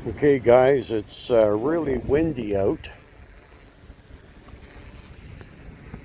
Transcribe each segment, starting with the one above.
Okay guys, it's really windy out.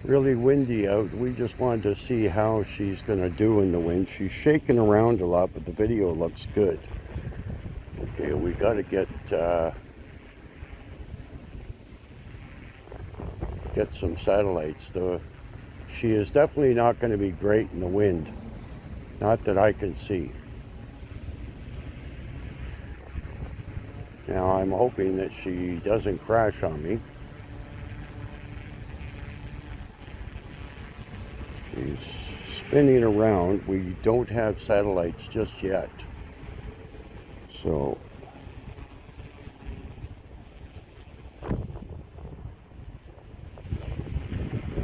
Really windy out. We just wanted to see how she's going to do in the wind. She's shaking around a lot, but the video looks good. Okay, we got to get some satellites. She is definitely not going to be great in the wind. Not that I can see. Now I'm hoping that she doesn't crash on me. She's spinning around. We don't have satellites just yet. So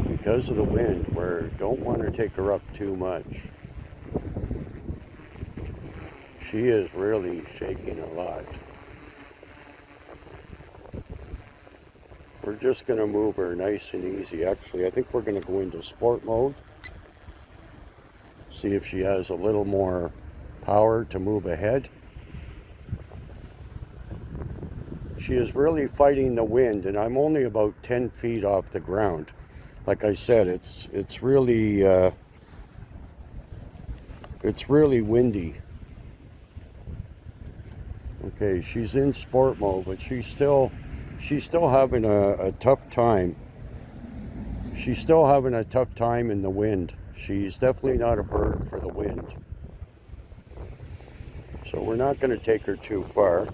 because of the wind, we don't want to take her up too much. She is really shaking a lot. We're just going to move her nice and easy. Actually, I think we're going to go into sport mode. See if she has a little more power to move ahead. She is really fighting the wind, and I'm only about 10 feet off the ground. Like I said, it's really windy. Okay, she's in sport mode, but she's still having a tough time. She's still having a tough time in the wind. She's definitely not a bird for the wind. So we're not going to take her too far.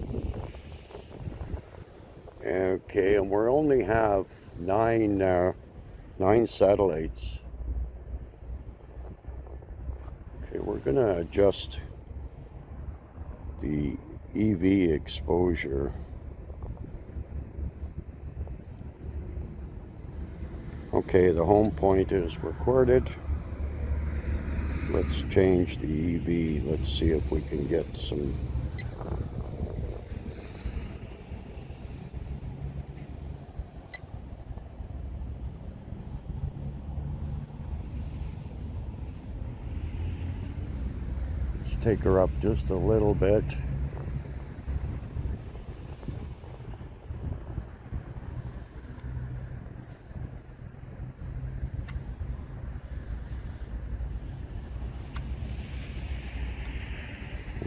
Okay, and we only have nine satellites. Okay, we're going to adjust the EV exposure. Okay, the home point is recorded. Let's change the EV. Let's see if we can get some. Let's take her up just a little bit.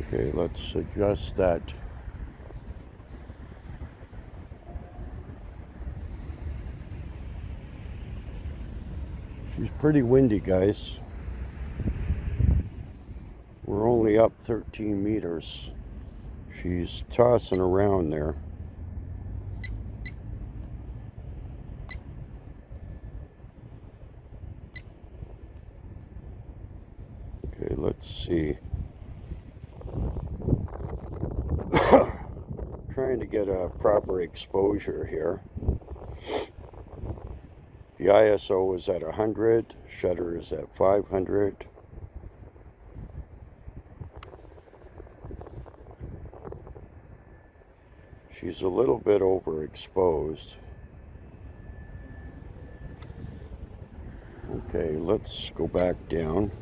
Okay, let's adjust that. She's pretty windy, guys. We're only up 13 meters. She's tossing around there. Okay, let's see. Trying to get a proper exposure here. The ISO is at 100, shutter is at 500. She's a little bit overexposed. Okay, let's go back down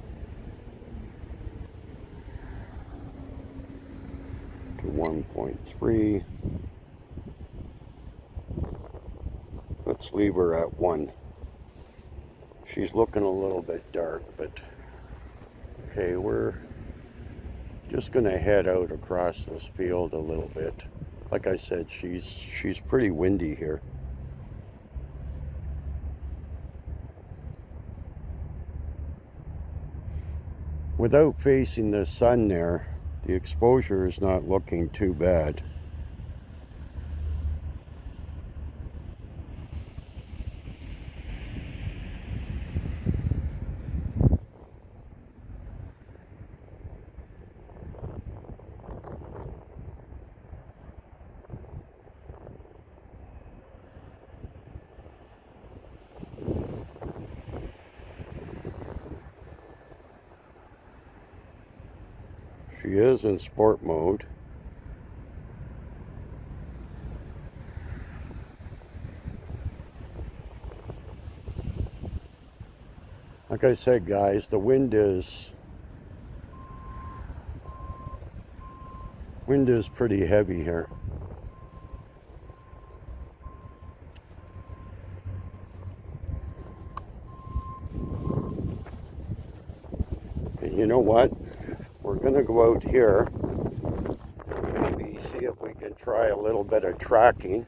to 1.3. Let's leave her at 1. She's looking a little bit dark, but okay, we're just going to head out across this field a little bit. Like I said, she's pretty windy here. Without facing the sun there, the exposure is not looking too bad. She is in sport mode. Like I said, guys, the wind is pretty heavy here. you know what? We're going to go out here and maybe see if we can try a little bit of tracking.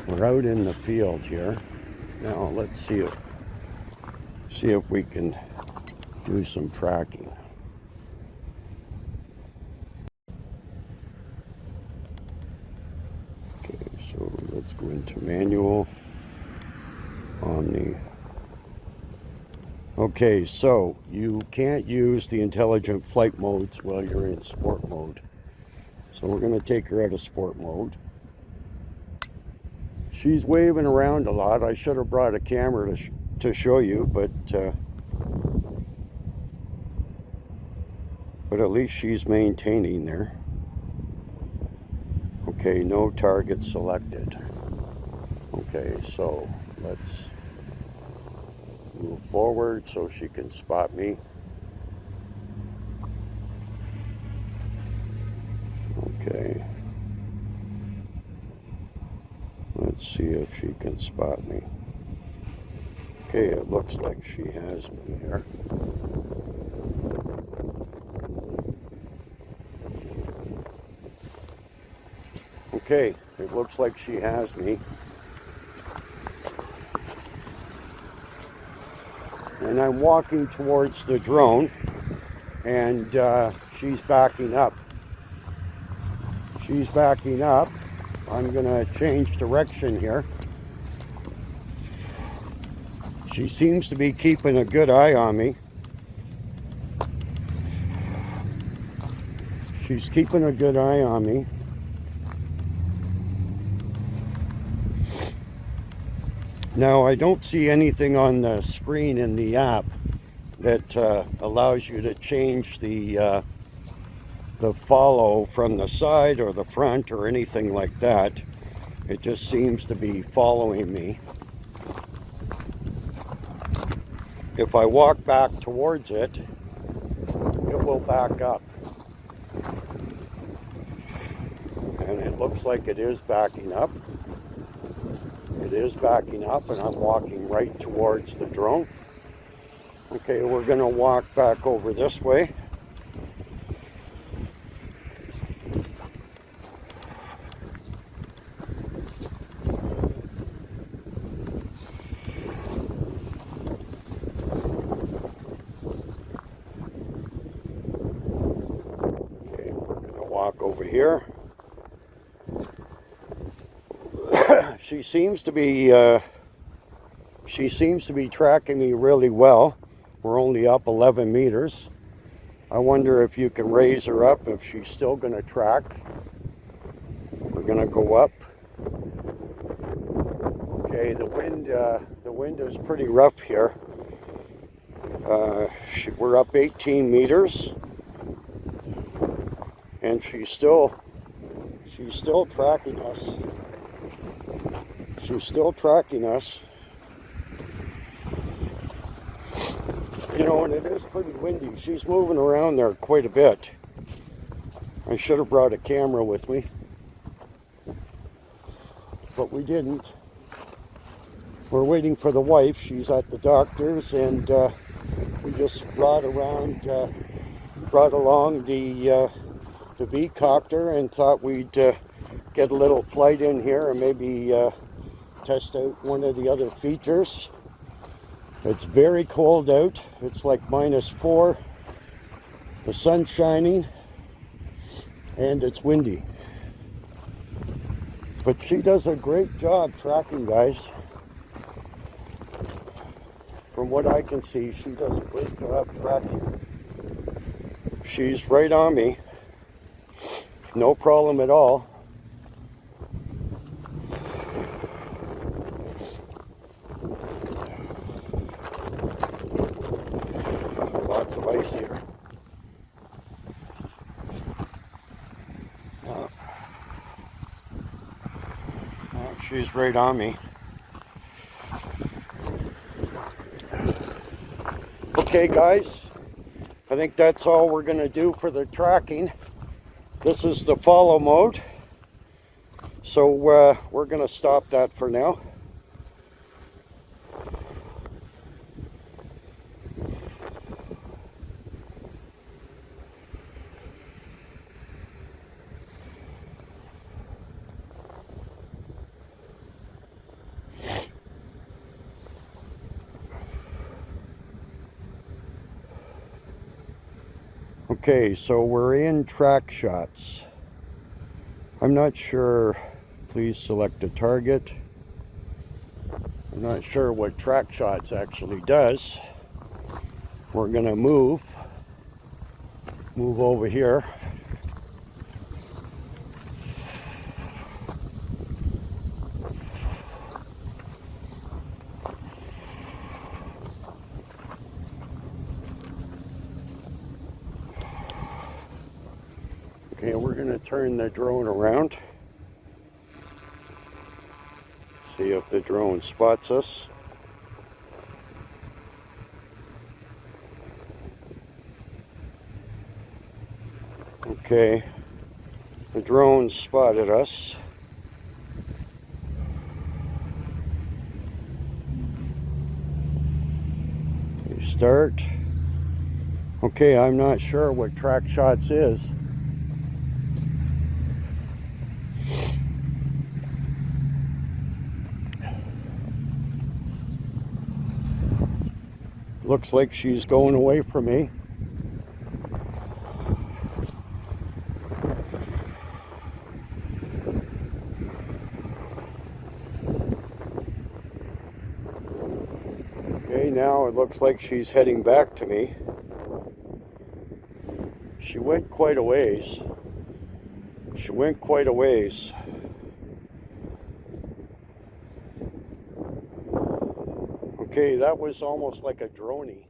We're out in the field here. Now let's see if we can do some tracking. Okay, so let's go into manual, Omni. Okay, so you can't use the intelligent flight modes while you're in sport mode. So we're going to take her out of sport mode. She's waving around a lot. I should have brought a camera to show you, but at least she's maintaining there. Okay, no target selected. Okay, so let's move forward so she can spot me. Okay. Let's see if she can spot me. Okay, it looks like she has me here. Okay, it looks like she has me. And I'm walking towards the drone, and she's backing up. She's backing up. I'm going to change direction here. She seems to be keeping a good eye on me. She's keeping a good eye on me. Now, I don't see anything on the screen in the app that allows you to change the follow from the side or the front or anything like that. It just seems to be following me. If I walk back towards it, it will back up. And it looks like it is backing up. It is backing up, and I'm walking right towards the drone. Okay, we're going to walk back over this way. Okay, we're going to walk over here. She seems to be tracking me really well. We're only up 11 meters. I wonder if you can raise her up, if she's still going to track. We're going to go up. Okay, the wind is pretty rough here. We're up 18 meters, and she's still tracking us. She's still tracking us. You know, and it is pretty windy. She's moving around there quite a bit. I should have brought a camera with me, but we didn't. We're waiting for the wife. She's at the doctor's, and we just brought along the V-COPTER and thought we'd get a little flight in here and maybe test out one of the other features. It's very cold out. It's like -4. The sun's shining and it's windy. But she does a great job tracking, guys. From what I can see, she does a great job tracking. She's right on me. No problem at all. Lots of ice here. She's right on me. Okay, guys, I think that's all we're going to do for the tracking. This is the follow mode. So we're going to stop that for now. Okay, so we're in track shots. I'm not sure. Please select a target. I'm not sure what track shots actually does. We're gonna move over here. Okay, we're gonna turn the drone around. See if the drone spots us. Okay, the drone spotted us. Start. Okay, I'm not sure what track shots is. Looks like she's going away from me. Okay, now it looks like she's heading back to me. She went quite a ways. Okay, that was almost like a droney.